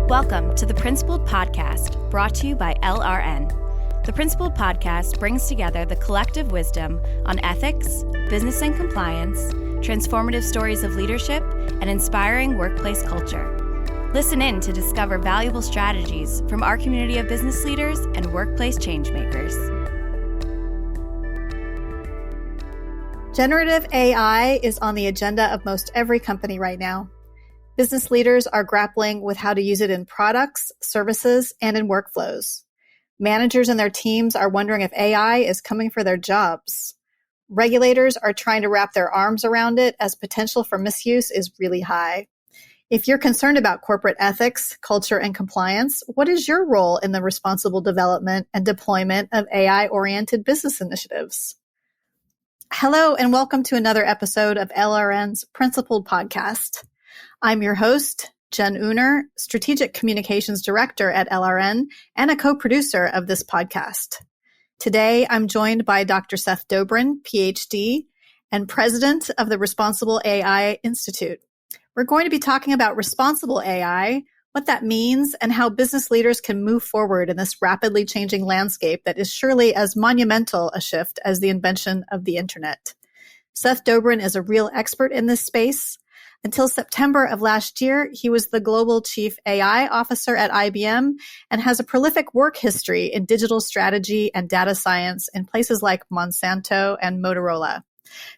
Welcome to the Principled Podcast, brought to you by LRN. The Principled Podcast brings together the collective wisdom on ethics, business and compliance, transformative stories of leadership, and inspiring workplace culture. Listen in to discover valuable strategies from our community of business leaders and workplace changemakers. Generative AI is on the agenda of most every company right now. Business leaders are grappling with how to use it in products, services, and in workflows. Managers and their teams are wondering if AI is coming for their jobs. Regulators are trying to wrap their arms around it as potential for misuse is really high. If you're concerned about corporate ethics, culture, and compliance, what is your role in the responsible development and deployment of AI-oriented business initiatives? Hello, and welcome to another episode of LRN's Principled Podcast. I'm your host, Jen Üner, Strategic Communications Director at LRN and a co-producer of this podcast. Today, I'm joined by Dr. Seth Dobrin, Ph.D., and President of the Responsible AI Institute. We're going to be talking about responsible AI, what that means, and how business leaders can move forward in this rapidly changing landscape that is surely as monumental a shift as the invention of the internet. Seth Dobrin is a real expert in this space. Until September of last year, he was the Global Chief AI Officer at IBM and has a prolific work history in digital strategy and data science in places like Monsanto and Motorola.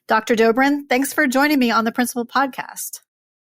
Dr. Dobrin, thanks for joining me on the Principled Podcast.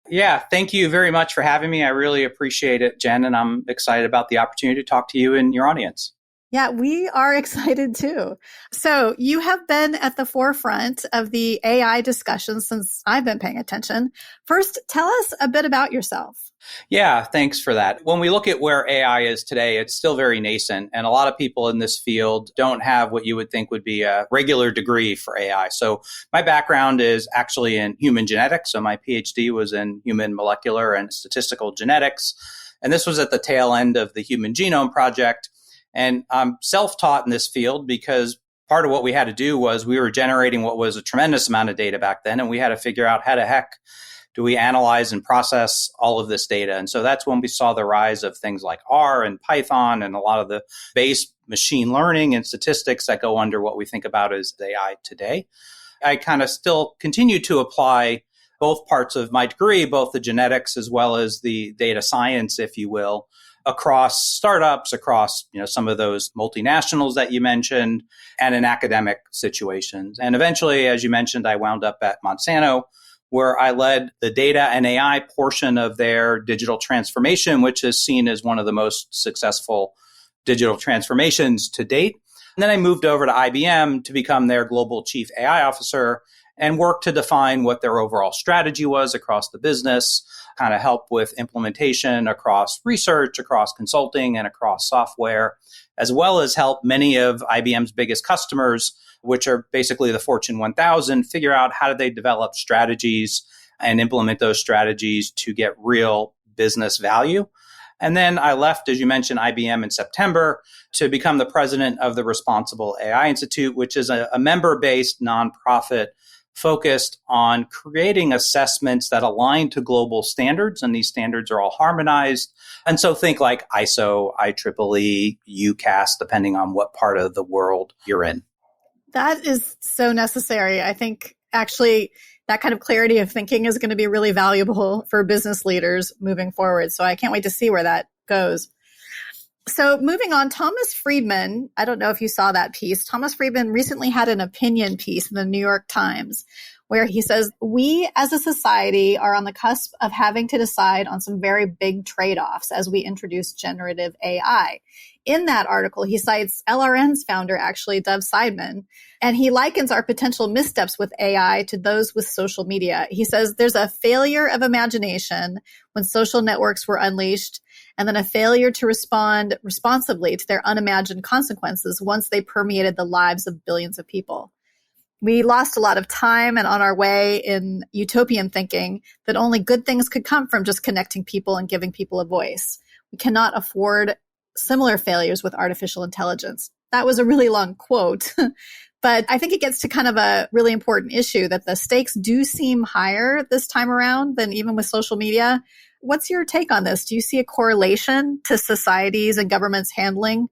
Yeah, thank you very much for having me. I really appreciate it, Jen, and I'm excited about the opportunity to talk to you and your audience. Yeah, we are excited too. So you have been at the forefront of the AI discussion since I've been paying attention. First, tell us a bit about yourself. Yeah, thanks for that. When we look at where AI is today, it's still very nascent. And a lot of people in this field don't have what you would think would be a regular degree for AI. So my background is actually in human genetics. So my Ph.D. was in human molecular and statistical genetics. And this was at the tail end of the Human Genome Project. And I'm self-taught in this field because part of what we had to do was we were generating what was a tremendous amount of data back then. And we had to figure out how the heck do we analyze and process all of this data. And so that's when we saw the rise of things like R and Python and a lot of the base machine learning and statistics that go under what we think about as AI today. I kind of still continue to apply both parts of my degree, both the genetics as well as the data science, if you will, across startups, across some of those multinationals that you mentioned, and in academic situations. And eventually, as you mentioned, I wound up at Monsanto, where I led the data and AI portion of their digital transformation, which is seen as one of the most successful digital transformations to date. And then I moved over to IBM to become their global chief AI officer and worked to define what their overall strategy was across the business, kind of help with implementation across research, across consulting, and across software, as well as help many of IBM's biggest customers, which are basically the Fortune 1000, figure out how do they develop strategies and implement those strategies to get real business value. And then I left, as you mentioned, IBM in September to become the president of the Responsible AI Institute, which is a member-based nonprofit focused on creating assessments that align to global standards, and these standards are all harmonized. And so think like ISO, IEEE, UCAS, depending on what part of the world you're in. That is so necessary. I think actually that kind of clarity of thinking is going to be really valuable for business leaders moving forward. So I can't wait to see where that goes. So moving on, Thomas Friedman, I don't know if you saw that piece. Thomas Friedman recently had an opinion piece in the New York Times where he says, we as a society are on the cusp of having to decide on some very big trade-offs as we introduce generative AI. In that article, he cites LRN's founder, actually, Dov Seidman, and he likens our potential missteps with AI to those with social media. He says there's a failure of imagination when social networks were unleashed, and then a failure to respond responsibly to their unimagined consequences once they permeated the lives of billions of people. We lost a lot of time and on our way in utopian thinking that only good things could come from just connecting people and giving people a voice. We cannot afford similar failures with artificial intelligence. That was a really long quote, but I think it gets to kind of a really important issue that the stakes do seem higher this time around than even with social media. What's your take on this? Do you see a correlation to societies and governments' handling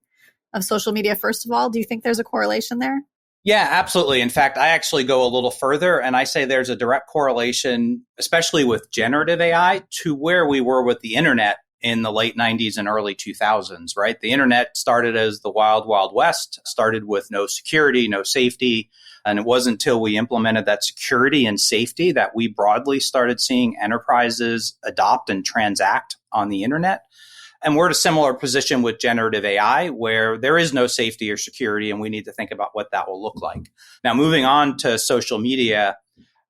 of social media, first of all? Do you think there's a correlation there? Yeah, absolutely. In fact, I actually go a little further and I say there's a direct correlation, especially with generative AI, to where we were with the internet in the late 90s and early 2000s, right? The internet started as the wild, wild west, started with no security, no safety. And it wasn't until we implemented that security and safety that we broadly started seeing enterprises adopt and transact on the internet. And we're at a similar position with generative AI, where there is no safety or security, and we need to think about what that will look like. Now, moving on to social media,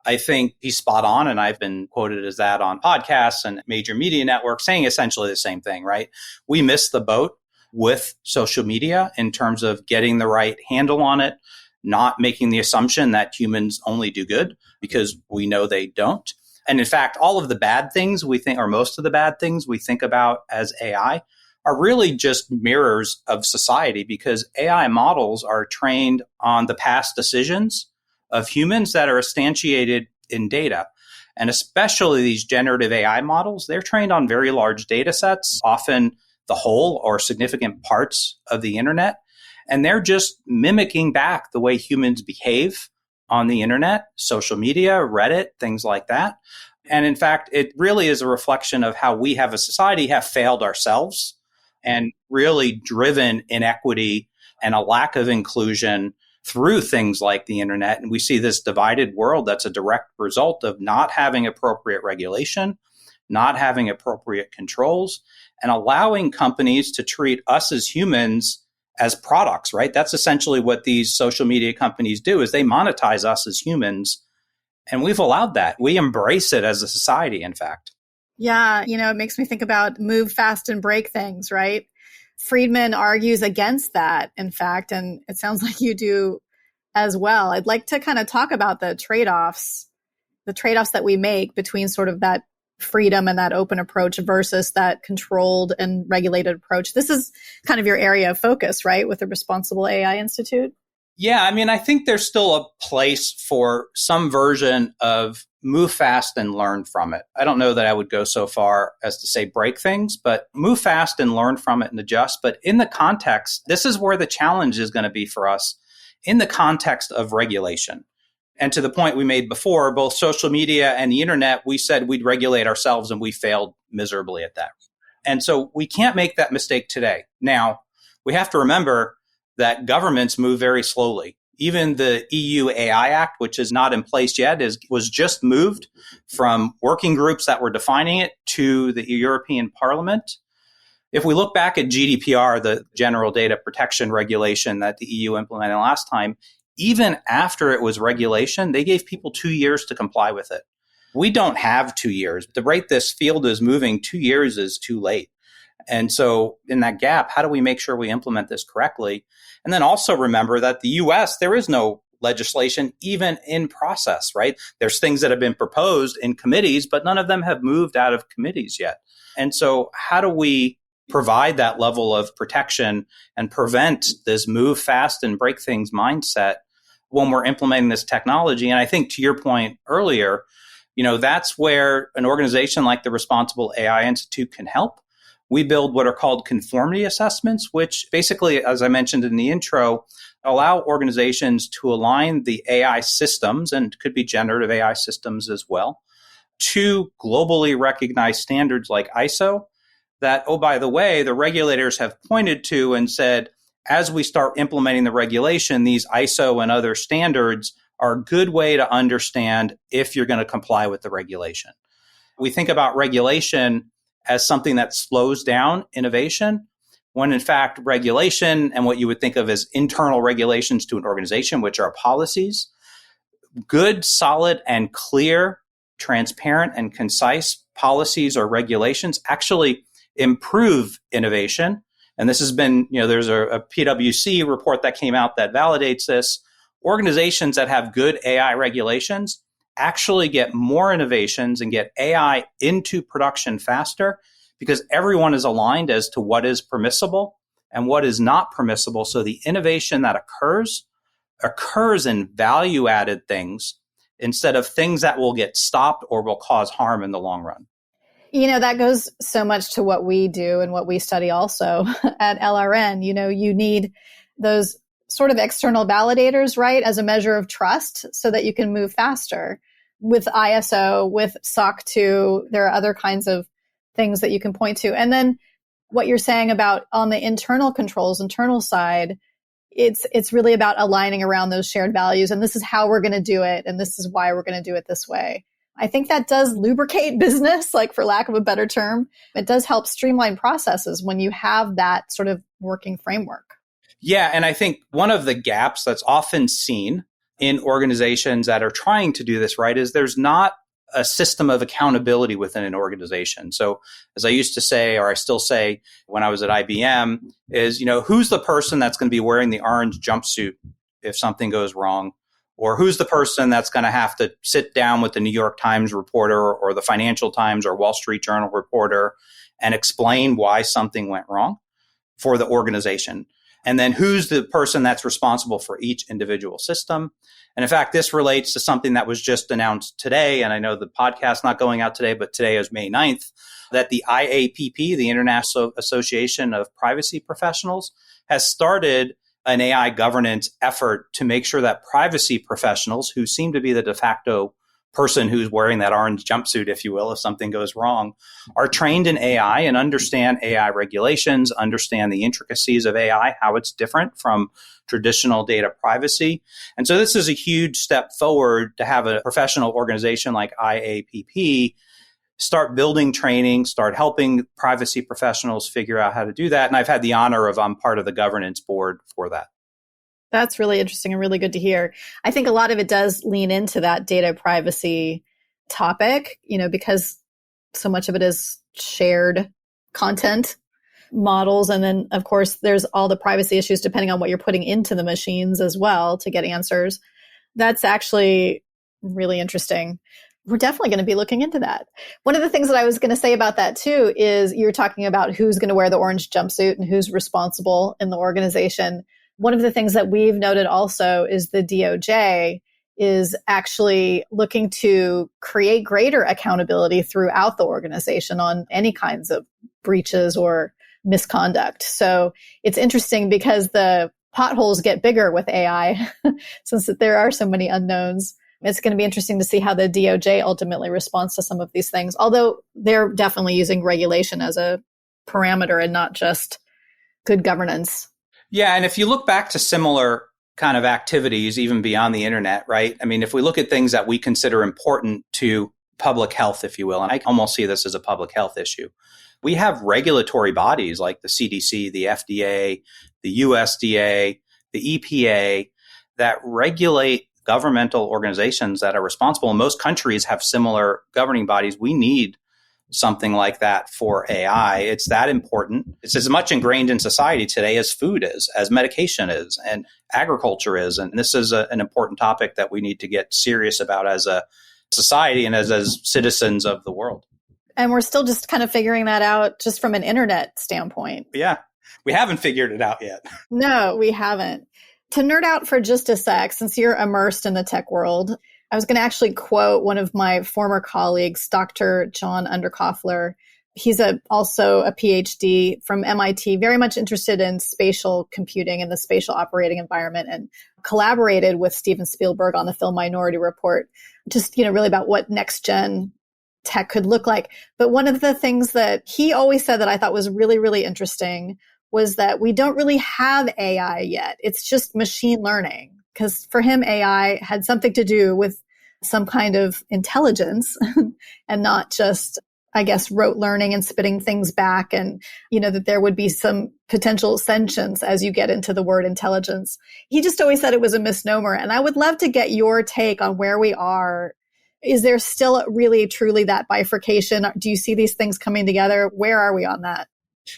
I think he's spot on, and I've been quoted as that on podcasts and major media networks saying essentially the same thing, right? We missed the boat with social media in terms of getting the right handle on it, not making the assumption that humans only do good, because we know they don't. And in fact, all of the bad things we think, or most of the bad things we think about as AI, are really just mirrors of society, because AI models are trained on the past decisions of humans that are instantiated in data. And especially these generative AI models, they're trained on very large data sets, often the whole or significant parts of the internet. And they're just mimicking back the way humans behave on the internet, social media, Reddit, things like that. And in fact, it really is a reflection of how we have a society have failed ourselves and really driven inequity and a lack of inclusion through things like the internet. And we see this divided world that's a direct result of not having appropriate regulation, not having appropriate controls, and allowing companies to treat us as humans as products, right? That's essentially what these social media companies do, is they monetize us as humans. And we've allowed that. We embrace it as a society, in fact. Yeah, it makes me think about move fast and break things, right? Friedman argues against that, in fact, and it sounds like you do as well. I'd like to kind of talk about the trade-offs that we make between sort of that freedom and that open approach versus that controlled and regulated approach. This is kind of your area of focus, right, with the Responsible AI Institute? Yeah, I mean, I think there's still a place for some version of move fast and learn from it. I don't know that I would go so far as to say break things, but move fast and learn from it and adjust. But in the context, this is where the challenge is going to be for us in the context of regulation. And to the point we made before, both social media and the internet, we said we'd regulate ourselves and we failed miserably at that. And so we can't make that mistake today. Now, we have to remember that governments move very slowly. Even the EU AI Act, which is not in place yet, was just moved from working groups that were defining it to the European Parliament. If we look back at GDPR, the General Data Protection Regulation that the EU implemented last time, even after it was regulation, they gave people 2 years to comply with it. We don't have 2 years. The rate this field is moving, 2 years is too late. And so in that gap, how do we make sure we implement this correctly? And then also remember that the US, there is no legislation even in process, right? There's things that have been proposed in committees, but none of them have moved out of committees yet. And so how do we provide that level of protection and prevent this move fast and break things mindset when we're implementing this technology? And I think to your point earlier, that's where an organization like the Responsible AI Institute can help. We build what are called conformity assessments, which basically, as I mentioned in the intro, allow organizations to align the AI systems, and could be generative AI systems as well, to globally recognized standards like ISO that, oh, by the way, the regulators have pointed to and said, as we start implementing the regulation, these ISO and other standards are a good way to understand if you're going to comply with the regulation. We think about regulation as something that slows down innovation, when in fact regulation and what you would think of as internal regulations to an organization, which are policies, good, solid, and clear, transparent, and concise policies or regulations actually improve innovation. And this has been, there's a PwC report that came out that validates this. Organizations that have good AI regulations actually get more innovations and get AI into production faster because everyone is aligned as to what is permissible and what is not permissible. So the innovation that occurs in value-added things instead of things that will get stopped or will cause harm in the long run. That goes so much to what we do and what we study also at LRN. You need those sort of external validators, right, as a measure of trust so that you can move faster. With ISO, with SOC 2, there are other kinds of things that you can point to. And then what you're saying about on the internal controls, internal side, it's really about aligning around those shared values. And this is how we're going to do it. And this is why we're going to do it this way. I think that does lubricate business, like for lack of a better term. It does help streamline processes when you have that sort of working framework. Yeah. And I think one of the gaps that's often seen in organizations that are trying to do this right is there's not a system of accountability within an organization. So as I used to say, or I still say when I was at IBM, is, who's the person that's going to be wearing the orange jumpsuit if something goes wrong? Or who's the person that's going to have to sit down with the New York Times reporter or the Financial Times or Wall Street Journal reporter and explain why something went wrong for the organization? And then who's the person that's responsible for each individual system? And in fact, this relates to something that was just announced today. And I know the podcast's not going out today, but today is May 9th, that the IAPP, the International Association of Privacy Professionals, has started an AI governance effort to make sure that privacy professionals, who seem to be the de facto person who's wearing that orange jumpsuit, if you will, if something goes wrong, are trained in AI and understand AI regulations, understand the intricacies of AI, how it's different from traditional data privacy. And so this is a huge step forward to have a professional organization like IAPP start building training, start helping privacy professionals figure out how to do that. And I've had the honor of I'm part of the governance board for that. That's really interesting and really good to hear. I think a lot of it does lean into that data privacy topic, because so much of it is shared content models. And then, of course, there's all the privacy issues depending on what you're putting into the machines as well to get answers. That's actually really interesting. We're definitely going to be looking into that. One of the things that I was going to say about that too is you're talking about who's going to wear the orange jumpsuit and who's responsible in the organization. One of the things that we've noted also is the DOJ is actually looking to create greater accountability throughout the organization on any kinds of breaches or misconduct. So it's interesting because the potholes get bigger with AI since there are so many unknowns. It's going to be interesting to see how the DOJ ultimately responds to some of these things, although they're definitely using regulation as a parameter and not just good governance. Yeah. And if you look back to similar kind of activities, even beyond the internet, right? I mean, if we look at things that we consider important to public health, if you will, and I almost see this as a public health issue, we have regulatory bodies like the CDC, the FDA, the USDA, the EPA that regulate governmental organizations that are responsible. And most countries have similar governing bodies. We need something like that for AI. It's that important. It's as much ingrained in society today as food is, as medication is, and agriculture is. And this is an important topic that we need to get serious about as a society and as citizens of the world. And we're still just kind of figuring that out just from an internet standpoint. Yeah, we haven't figured it out yet. No, we haven't. To nerd out for just a sec, since you're immersed in the tech world, I was going to actually quote one of my former colleagues, Dr. John Underkoffler. He's also a Ph.D. from MIT, very much interested in spatial computing and the spatial operating environment, and collaborated with Steven Spielberg on the film Minority Report, just, really about what next gen tech could look like. But one of the things that he always said that I thought was really, really interesting was that we don't really have AI yet. It's just machine learning. Because for him, AI had something to do with some kind of intelligence and not just, I guess, rote learning and spitting things back. And, that there would be some potential sentience as you get into the word intelligence. He just always said it was a misnomer. And I would love to get your take on where we are. Is there still really, truly that bifurcation? Do you see these things coming together? Where are we on that?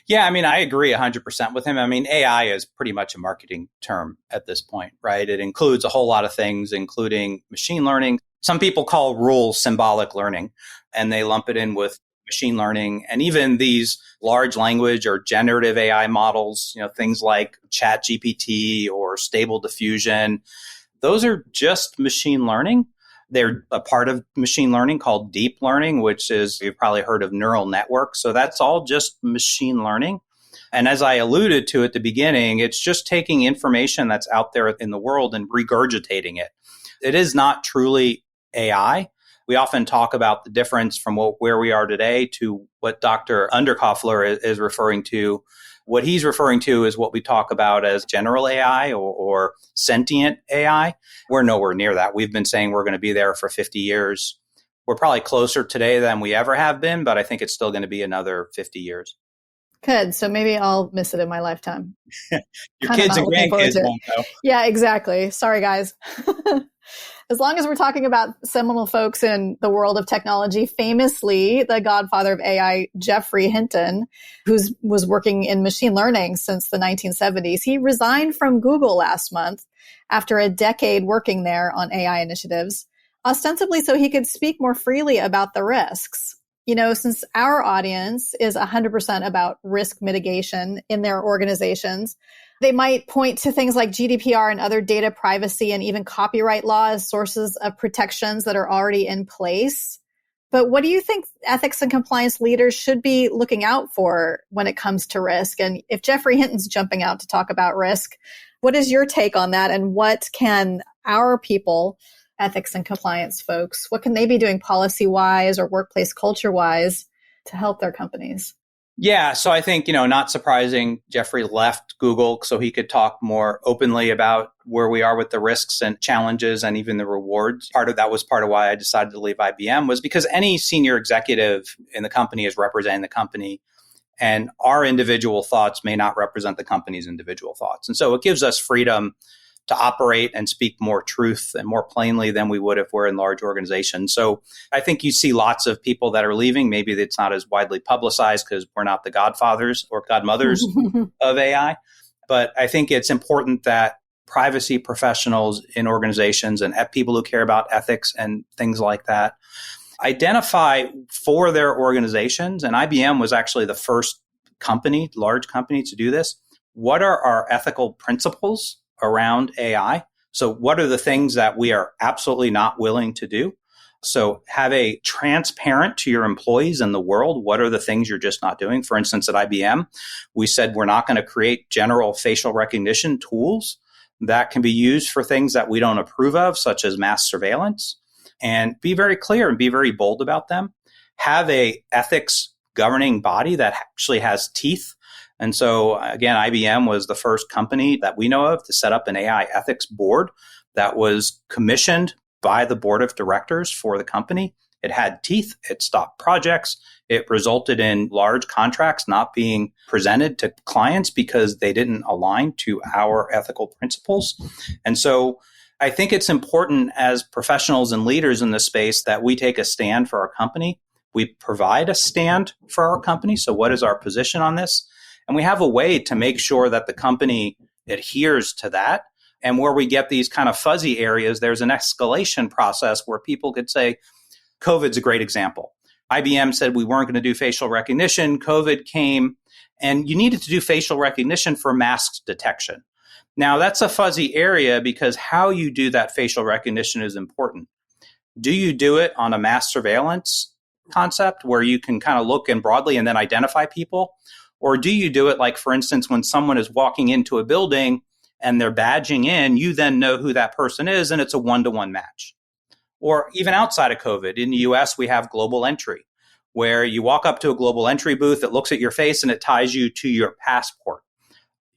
Yeah, I mean, I agree 100% with him. I mean, AI is pretty much a marketing term at this point, right? It includes a whole lot of things, including machine learning. Some people call rules symbolic learning, and they lump it in with machine learning. And even these large language or generative AI models, things like ChatGPT or Stable Diffusion, those are just machine learning. They're a part of machine learning called deep learning, which is, you've probably heard of neural networks. So that's all just machine learning. And as I alluded to at the beginning, it's just taking information that's out there in the world and regurgitating it. It is not truly AI. We often talk about the difference from where we are today to what Dr. Underkoffler is referring to. What he's referring to is what we talk about as general AI or sentient AI. We're nowhere near that. We've been saying we're going to be there for 50 years. We're probably closer today than we ever have been, but I think it's still going to be another 50 years. Good. So maybe I'll miss it in my lifetime. Your kids and grandkids won't know. Yeah, exactly. Sorry, guys. As long as we're talking about seminal folks in the world of technology, famously, the godfather of AI, Geoffrey Hinton, who was working in machine learning since the 1970s, he resigned from Google last month after a decade working there on AI initiatives, ostensibly so he could speak more freely about the risks. You know, since our audience is 100% about risk mitigation in their organizations, they might point to things like GDPR and other data privacy and even copyright law as sources of protections that are already in place. But what do you think ethics and compliance leaders should be looking out for when it comes to risk? And if Geoffrey Hinton's jumping out to talk about risk, what is your take on that? And what can our people, ethics and compliance folks, what can they be doing policy-wise or workplace culture-wise to help their companies? Yeah, so I think, not surprising, Geoffrey left Google so he could talk more openly about where we are with the risks and challenges and even the rewards. Part of why I decided to leave IBM was because any senior executive in the company is representing the company, and our individual thoughts may not represent the company's individual thoughts. And so it gives us freedom to operate and speak more truth and more plainly than we would if we're in large organizations. So I think you see lots of people that are leaving. Maybe it's not as widely publicized because we're not the godfathers or godmothers of AI. But I think it's important that privacy professionals in organizations and people who care about ethics and things like that identify for their organizations. And IBM was actually the first large company to do this. What are our ethical principles around AI? So what are the things that we are absolutely not willing to do? So have a transparent to your employees in the world. What are the things you're just not doing? For instance, at IBM, we said we're not going to create general facial recognition tools that can be used for things that we don't approve of, such as mass surveillance, and be very clear and be very bold about them. Have a ethics governing body that actually has teeth. And so, again, IBM was the first company that we know of to set up an AI ethics board that was commissioned by the board of directors for the company. It had teeth. It stopped projects. It resulted in large contracts not being presented to clients because they didn't align to our ethical principles. And so I think it's important as professionals and leaders in this space that we take a stand for our company. We provide a stand for our company. So what is our position on this? And we have a way to make sure that the company adheres to that. And where we get these kind of fuzzy areas, there's an escalation process where people could say, COVID's a great example. IBM said we weren't going to do facial recognition. COVID came, and you needed to do facial recognition for mask detection. Now, that's a fuzzy area because how you do that facial recognition is important. Do you do it on a mass surveillance concept where you can kind of look in broadly and then identify people? Or do you do it like, for instance, when someone is walking into a building and they're badging in, you then know who that person is and it's a one-to-one match? Or even outside of COVID, in the US, we have global entry, where you walk up to a global entry booth, it looks at your face and it ties you to your passport.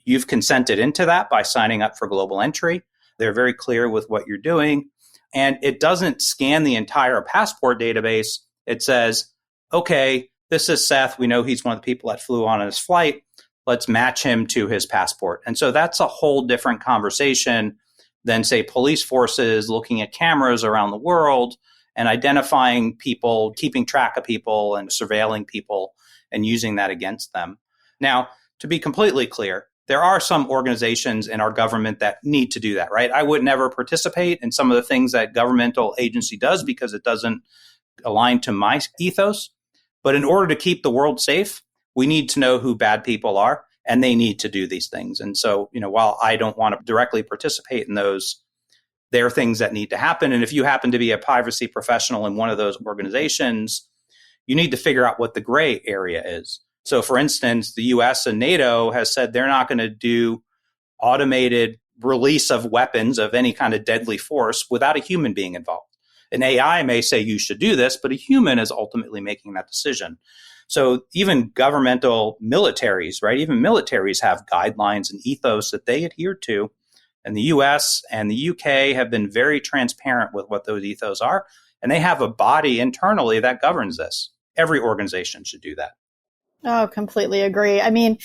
You've consented into that by signing up for global entry. They're very clear with what you're doing. And it doesn't scan the entire passport database. It says, okay, this is Seth. We know he's one of the people that flew on his flight. Let's match him to his passport. And so that's a whole different conversation than, say, police forces looking at cameras around the world and identifying people, keeping track of people and surveilling people and using that against them. Now, to be completely clear, there are some organizations in our government that need to do that, right? I would never participate in some of the things that governmental agency does because it doesn't align to my ethos. But in order to keep the world safe, we need to know who bad people are, and they need to do these things. And so, while I don't want to directly participate in those, there are things that need to happen. And if you happen to be a privacy professional in one of those organizations, you need to figure out what the gray area is. So for instance, the US and NATO has said they're not going to do automated release of weapons of any kind of deadly force without a human being involved. An AI may say you should do this, but a human is ultimately making that decision. So even governmental militaries, right? Even militaries have guidelines and ethos that they adhere to. And the US and the UK have been very transparent with what those ethos are. And they have a body internally that governs this. Every organization should do that. Oh, completely agree. I mean,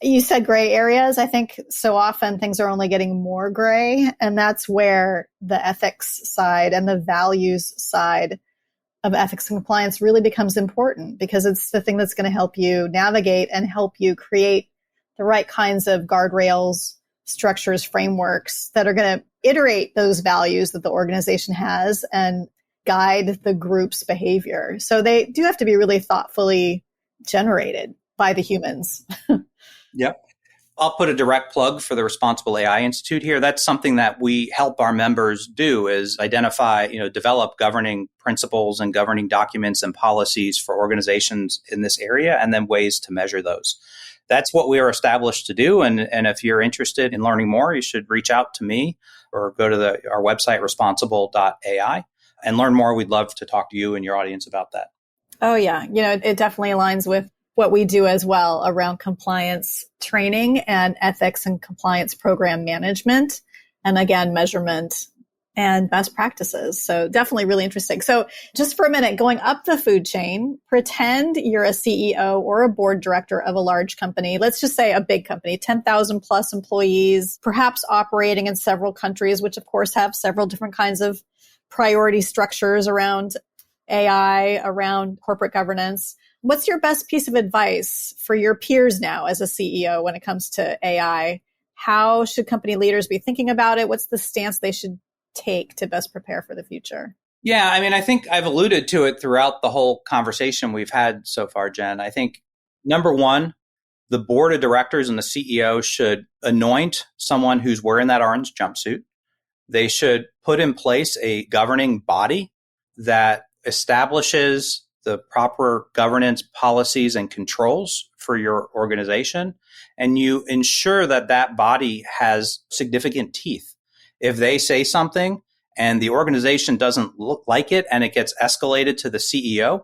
you said gray areas. I think so often things are only getting more gray. And that's where the ethics side and the values side of ethics and compliance really becomes important, because it's the thing that's going to help you navigate and help you create the right kinds of guardrails, structures, frameworks that are going to iterate those values that the organization has and guide the group's behavior. So they do have to be really thoughtfully generated by the humans. Yep. I'll put a direct plug for the Responsible AI Institute here. That's something that we help our members do, is identify, develop governing principles and governing documents and policies for organizations in this area, and then ways to measure those. That's what we are established to do. And if you're interested in learning more, you should reach out to me or go to our website, responsible.ai, and learn more. We'd love to talk to you and your audience about that. Oh, yeah. It definitely aligns with what we do as well around compliance training and ethics and compliance program management. And again, measurement and best practices. So definitely really interesting. So just for a minute, going up the food chain, pretend you're a CEO or a board director of a large company. Let's just say a big company, 10,000 plus employees, perhaps operating in several countries, which of course have several different kinds of priority structures around AI, around corporate governance. What's your best piece of advice for your peers now as a CEO when it comes to AI? How should company leaders be thinking about it? What's the stance they should take to best prepare for the future? Yeah, I think I've alluded to it throughout the whole conversation we've had so far, Jen. I think, number one, the board of directors and the CEO should anoint someone who's wearing that orange jumpsuit. They should put in place a governing body that establishes the proper governance policies and controls for your organization, and you ensure that that body has significant teeth. If they say something and the organization doesn't look like it and it gets escalated to the CEO,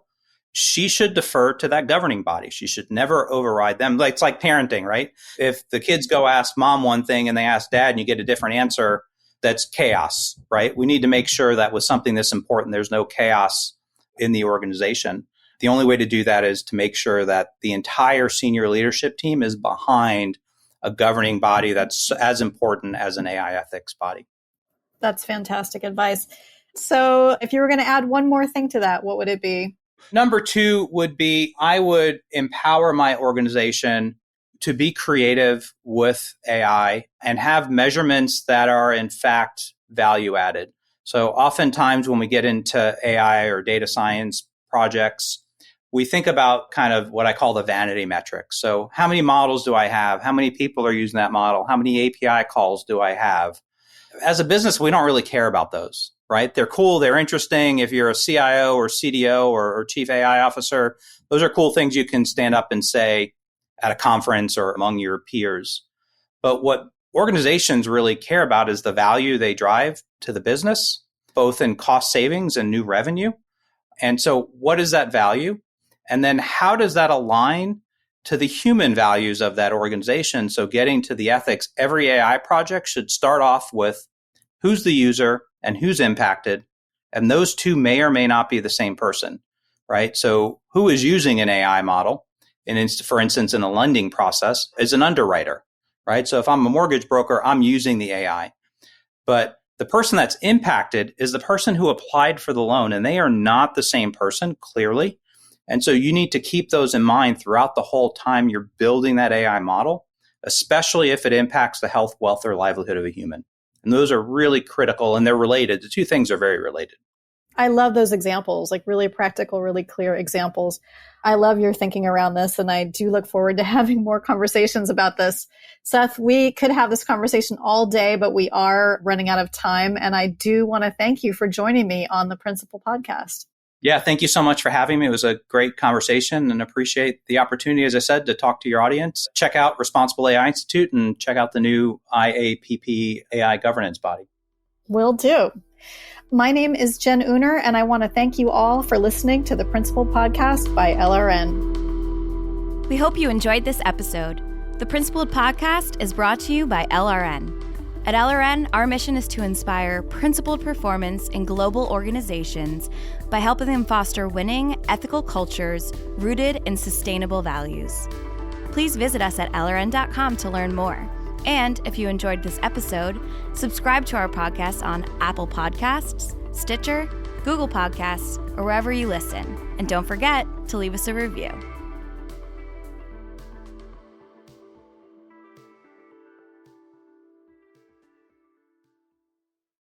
she should defer to that governing body. She should never override them. It's like parenting, right? If the kids go ask mom one thing and they ask dad and you get a different answer, that's chaos, right? We need to make sure that with something this important, there's no chaos in the organization. The only way to do that is to make sure that the entire senior leadership team is behind a governing body that's as important as an AI ethics body. That's fantastic advice. So if you were going to add one more thing to that, what would it be? Number two would be, I would empower my organization to be creative with AI and have measurements that are in fact value added. So oftentimes when we get into AI or data science projects, we think about kind of what I call the vanity metrics. So how many models do I have? How many people are using that model? How many API calls do I have? As a business, we don't really care about those, right? They're cool. They're interesting. If you're a CIO or CDO or chief AI officer, those are cool things you can stand up and say at a conference or among your peers. But what organizations really care about is the value they drive to the business, both in cost savings and new revenue. And so what is that value? And then how does that align to the human values of that organization? So getting to the ethics, every AI project should start off with who's the user and who's impacted. And those two may or may not be the same person, right? So who is using an AI model? And for instance, in a lending process is an underwriter, right? So if I'm a mortgage broker, I'm using the AI. But the person that's impacted is the person who applied for the loan, and they are not the same person, clearly. And so you need to keep those in mind throughout the whole time you're building that AI model, especially if it impacts the health, wealth, or livelihood of a human. And those are really critical, and they're related. The two things are very related. I love those examples, like really practical, really clear examples. I love your thinking around this, and I do look forward to having more conversations about this. Seth, we could have this conversation all day, but we are running out of time. And I do want to thank you for joining me on the Principal Podcast. Yeah, thank you so much for having me. It was a great conversation and appreciate the opportunity, as I said, to talk to your audience. Check out Responsible AI Institute and check out the new IAPP AI governance body. Will do. My name is Jen Üner, and I want to thank you all for listening to the Principal Podcast by LRN. We hope you enjoyed this episode. The Principled Podcast is brought to you by LRN. At LRN, our mission is to inspire principled performance in global organizations by helping them foster winning, ethical cultures rooted in sustainable values. Please visit us at LRN.com to learn more. And if you enjoyed this episode, subscribe to our podcast on Apple Podcasts, Stitcher, Google Podcasts, or wherever you listen. And don't forget to leave us a review.